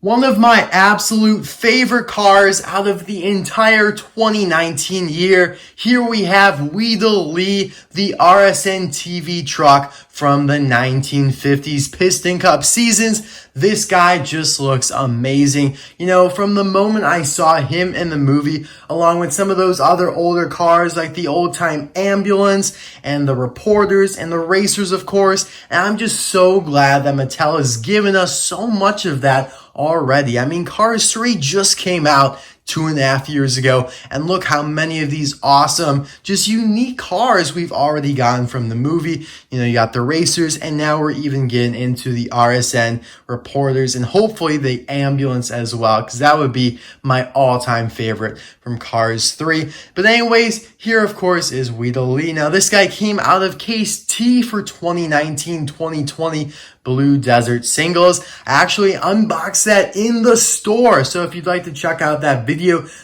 One of my absolute favorite cars out of the entire 2019 year. Here we have Wheeldell Lee, the RSN-TV truck from the 1950s Piston Cup seasons. This guy just looks amazing. You know, from the moment I saw him in the movie, along with some of those other older cars like the old-time ambulance and the reporters and the racers, of course. And I'm just so glad that Mattel has given us so much of that already. I mean, Cars 3 just came out 2.5 years ago, and look how many of these awesome, just unique cars we've already gotten from the movie. You know, you got the racers, and now we're even getting into the RSN reporters, and hopefully the ambulance as well, because that would be my all-time favorite from Cars 3. But anyways, here of course is Wheeldell Lee. Now this guy came out of Case T for 2019-2020 Blue Desert Singles. I actually unboxed that in the store, so if you'd like to check out that video,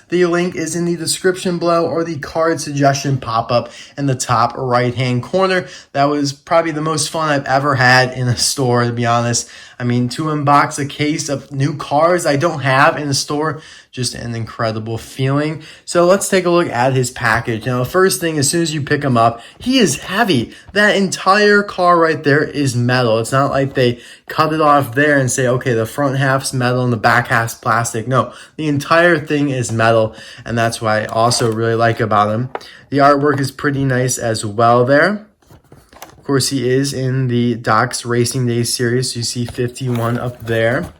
the link is in the description below or the card suggestion pop-up in the top right-hand corner. That was probably the most fun I've ever had in a store, to be honest. I mean, to unbox a case of new cars I don't have in the store, just an incredible feeling. So let's take a look at his package. Now, the first thing, as soon as you pick him up, he is heavy. That entire car right there is metal. It's not like they cut it off there and say, okay, the front half's metal and the back half's plastic. No, the entire thing is metal, and that's what I also really like about him. The artwork is pretty nice as well there. Of course, he is in the Doc's Racing Days series. So you see 51 up there.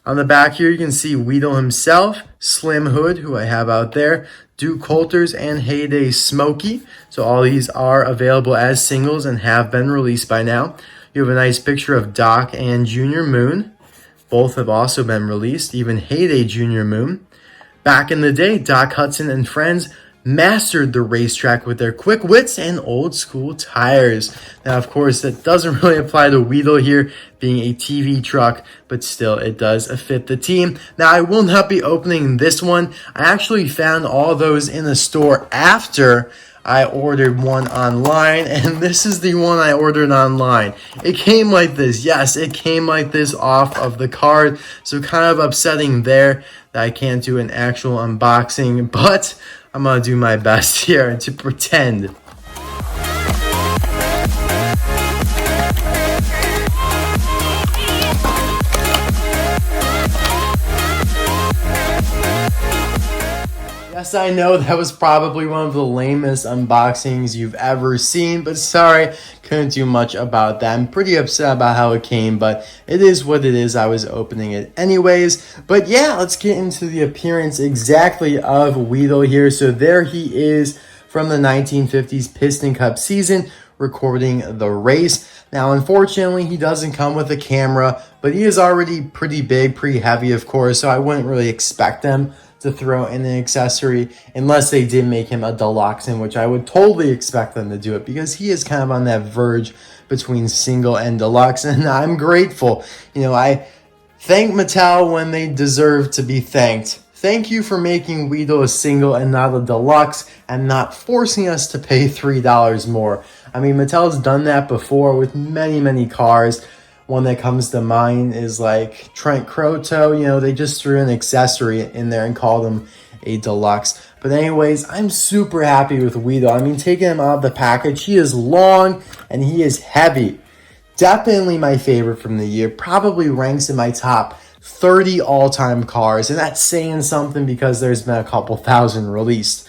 On the back here, you can see Wheeldell himself, Slim Hood, who I have out there, Duke Coulters, and Heyday Smokey. So all these are available as singles and have been released by now. You have a nice picture of Doc and Junior Moon. Both have also been released, even Heyday Junior Moon. Back in the day, Doc Hudson and friends mastered the racetrack with their quick wits and old school tires. Now, of course, that doesn't really apply to Wheeldell here, being a TV truck, but still, it does fit the team. Now, I will not be opening this one. I actually found all those in the store after I ordered one online, and this is the one I ordered online. It came like this. Yes, it came like this off of the card, so kind of upsetting there that I can't do an actual unboxing, but I'm going to do my best here to pretend. Yes, I know that was probably one of the lamest unboxings you've ever seen, but sorry, couldn't do much about that. I'm pretty upset about how it came, but it is what it is. I was opening it anyways. But yeah, let's get into the appearance exactly of Wheeldell here. So there he is from the 1950s Piston Cup season, recording the race. Now, unfortunately, he doesn't come with a camera, but he is already pretty big, pretty heavy, of course, so I wouldn't really expect them to throw in an accessory unless they did make him a deluxe, in which I would totally expect them to do it because he is kind of on that verge between single and deluxe, and I'm grateful. You know, I thank Mattel when they deserve to be thanked. Thank you for making Wheeldell a single and not a deluxe and not forcing us to pay $3 more. I mean, Mattel's done that before with many, many cars. One that comes to mind is like Trent Croto. You know, they just threw an accessory in there and called him a deluxe. But anyways, I'm super happy with Wheeldell. I mean, taking him out of the package, he is long and he is heavy. Definitely my favorite from the year. Probably ranks in my top 30 all-time cars. And that's saying something because there's been a couple thousand released.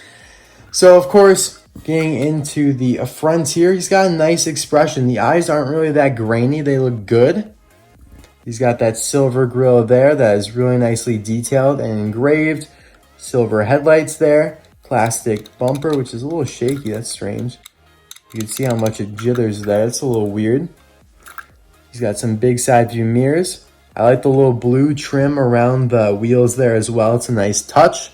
So, of course, getting into the front here, he's got a nice expression. The eyes aren't really that grainy. They look good. He's got that silver grille there that is really nicely detailed and engraved. Silver headlights there. Plastic bumper, which is a little shaky. That's strange. You can see how much it jitters there. It's a little weird. He's got some big side view mirrors. I like the little blue trim around the wheels there as well. It's a nice touch.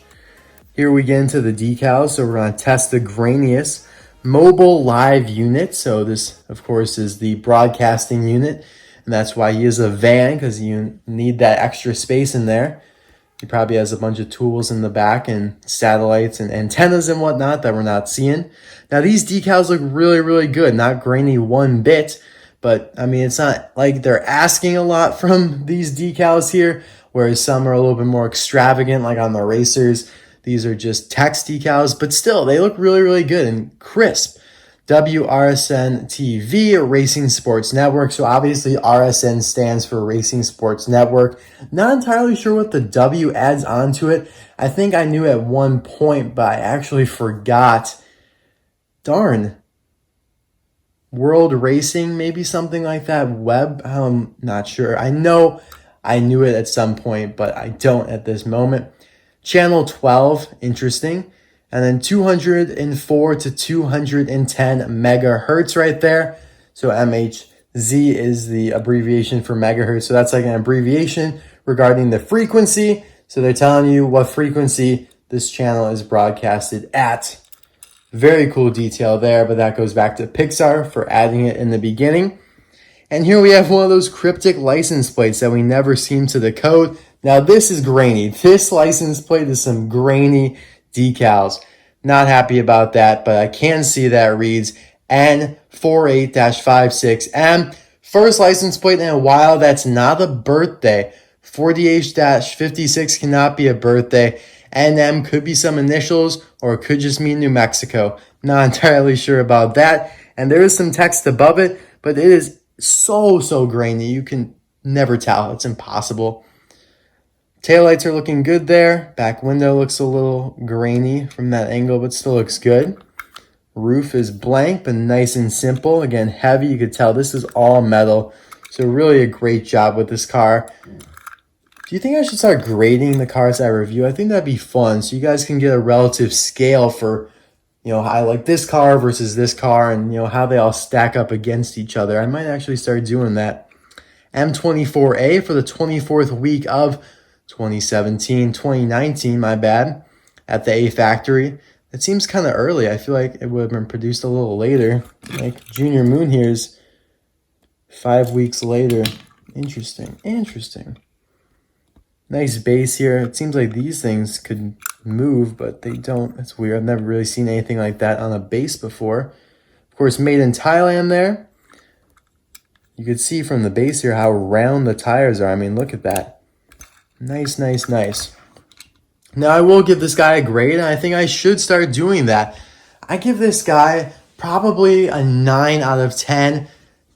Here we get into the decals, so we're going to test the grainiest mobile live unit. So this, of course, is the broadcasting unit, and that's why he is a van, because you need that extra space in there. He probably has a bunch of tools in the back and satellites and antennas and whatnot that we're not seeing. Now, these decals look really, really good. Not grainy one bit, but, I mean, it's not like they're asking a lot from these decals here. whereas some are a little bit more extravagant, like on the racers. These are just text decals, but still, they look really, really good and crisp. WRSN-TV, Racing Sports Network. So obviously RSN stands for Racing Sports Network. Not entirely sure what the W adds onto it. I think I knew at one point, but I actually forgot. Darn. World Racing, maybe something like that. Web, I'm not sure. I know I knew it at some point, but I don't at this moment. Channel 12, interesting. And then 204 to 210 megahertz right there. So MHZ is the abbreviation for megahertz. So that's like an abbreviation regarding the frequency. So they're telling you what frequency this channel is broadcasted at. Very cool detail there, but that goes back to Pixar for adding it in the beginning. And here we have one of those cryptic license plates that we never seem to decode. Now this is grainy. This license plate is some grainy decals. Not happy about that, but I can see that it reads N48-56M. First license plate in a while that's not a birthday. 48-56 cannot be a birthday. NM could be some initials, or it could just mean New Mexico. Not entirely sure about that. And there is some text above it, but it is so grainy. You can never tell. It's impossible. Taillights are looking good there. Back window looks a little grainy from that angle, but still looks good. Roof is blank, but nice and simple. Again, heavy. You could tell this is all metal. So really a great job with this car. Do you think I should start grading the cars I review? I think that'd be fun. So you guys can get a relative scale for, I like this car versus this car and, how they all stack up against each other. I might actually start doing that. M24A for the 24th week of 2019, my bad, at the A factory. It seems kind of early. I feel like it would have been produced a little later. Like Junior Moon here's 5 weeks later. Interesting. Nice base here. It seems like these things could move, but they don't. That's weird. I've never really seen anything like that on a base before. Of course, made in Thailand there. You could see from the base here how round the tires are. I mean, look at that. Nice. Now, I will give this guy a grade, and I think I should start doing that. I give this guy probably a 9 out of 10.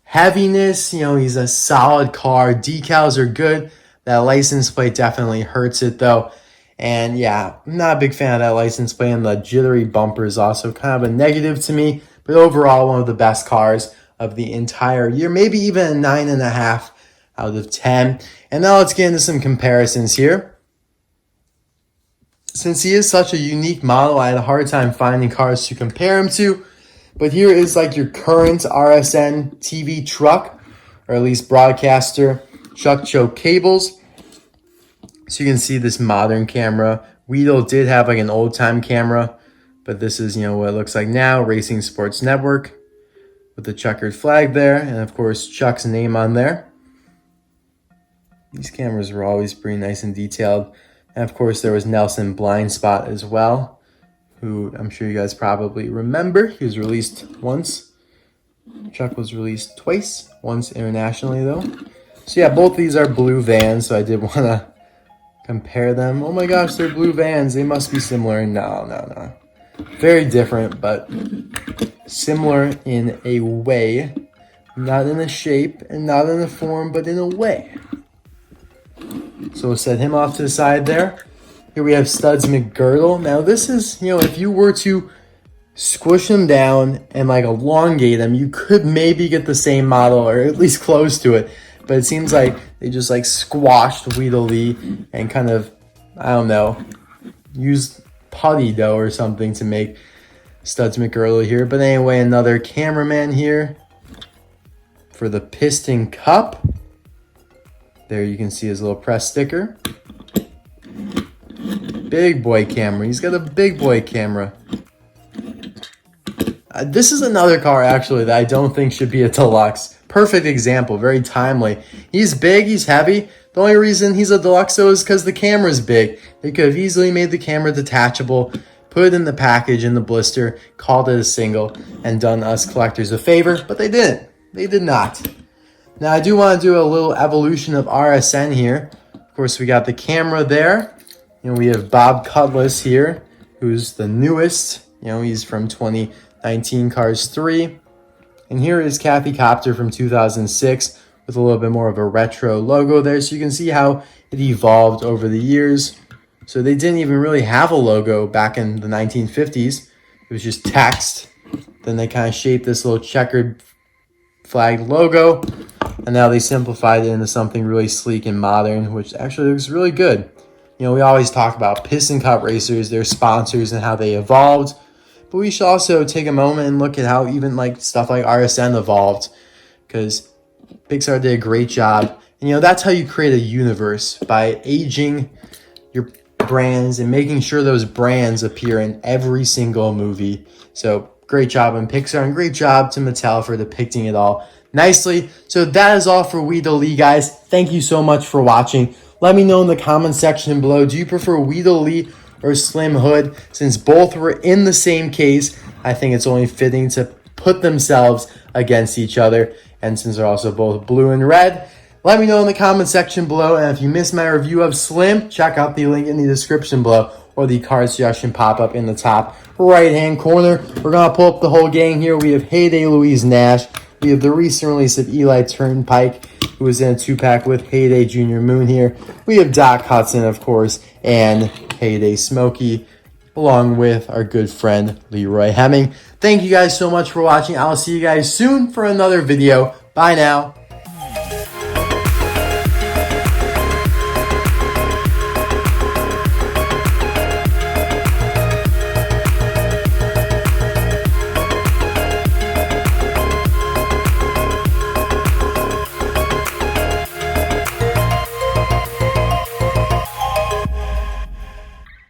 Heaviness, he's a solid car. Decals are good. That license plate definitely hurts it, though. And, yeah, I'm not a big fan of that license plate, and the jittery bumper is also kind of a negative to me. But overall, one of the best cars of the entire year. Maybe even a 9.5 out of 10. And now let's get into some comparisons here. Since he is such a unique model, I had a hard time finding cars to compare him to. But here is like your current RSN-TV truck, or at least broadcaster, chuck choke cables. So you can see this modern camera. Wheeldell did have like an old-time camera, but this is, what it looks like now. Racing Sports Network with the checkered flag there, and of course Chuck's name on there. These cameras were always pretty nice and detailed. And of course, there was Nelson Blind Spot as well, who I'm sure you guys probably remember. He was released once. Chuck was released twice, once internationally though. So yeah, both these are blue vans, so I did want to compare them. Oh my gosh, they're blue vans. They must be similar. No. Very different, but similar in a way. Not in a shape and not in a form, but in a way. So we'll set him off to the side there. Here we have Studs McGirdle. Now this is, if you were to squish them down and like elongate them, you could maybe get the same model or at least close to it. But it seems like they just like squashed Wheeldell Lee and kind of, I don't know, used putty dough or something to make Studs McGirdle here. But anyway, another cameraman here for the Piston Cup. There you can see his little press sticker. Big boy camera. He's got a big boy camera. This is another car, actually, that I don't think should be a deluxe. Perfect example. Very timely. He's big. He's heavy. The only reason he's a deluxe, though, is because the camera's big. They could have easily made the camera detachable, put it in the package, in the blister, called it a single, and done us collectors a favor, but they didn't. They did not. Now, I do want to do a little evolution of RSN here. Of course, we got the camera there. We have Bob Cutlass here, who's the newest. He's from 2019 Cars 3. And here is Kathy Copter from 2006 with a little bit more of a retro logo there. So you can see how it evolved over the years. So they didn't even really have a logo back in the 1950s. It was just text. Then they kind of shaped this little checkered flag logo. And now they simplified it into something really sleek and modern, which actually looks really good. We always talk about Piston Cup racers, their sponsors, and how they evolved. But we should also take a moment and look at how even stuff like RSN evolved. Because Pixar did a great job. And that's how you create a universe, by aging your brands and making sure those brands appear in every single movie. So great job on Pixar, and great job to Mattel for depicting it all nicely. So that is all for Wheeldell Lee, guys. Thank you so much for watching. Let me know in the comment section below, do you prefer Wheeldell Lee or Slim Hood? Since both were in the same case, I think it's only fitting to put themselves against each other. And since they're also both blue and red, let me know in the comment section below. And if you missed my review of Slim, check out the link in the description below, or the card suggestion pop-up in the top right-hand corner. We're going to pull up the whole gang here. We have Heyday Louise Nash. We have the recent release of Eli Turnpike, who was in a 2-pack with Heyday Junior Moon here. We have Doc Hudson, of course, and Heyday Smokey, along with our good friend Leroy Hemming. Thank you guys so much for watching. I'll see you guys soon for another video. Bye now.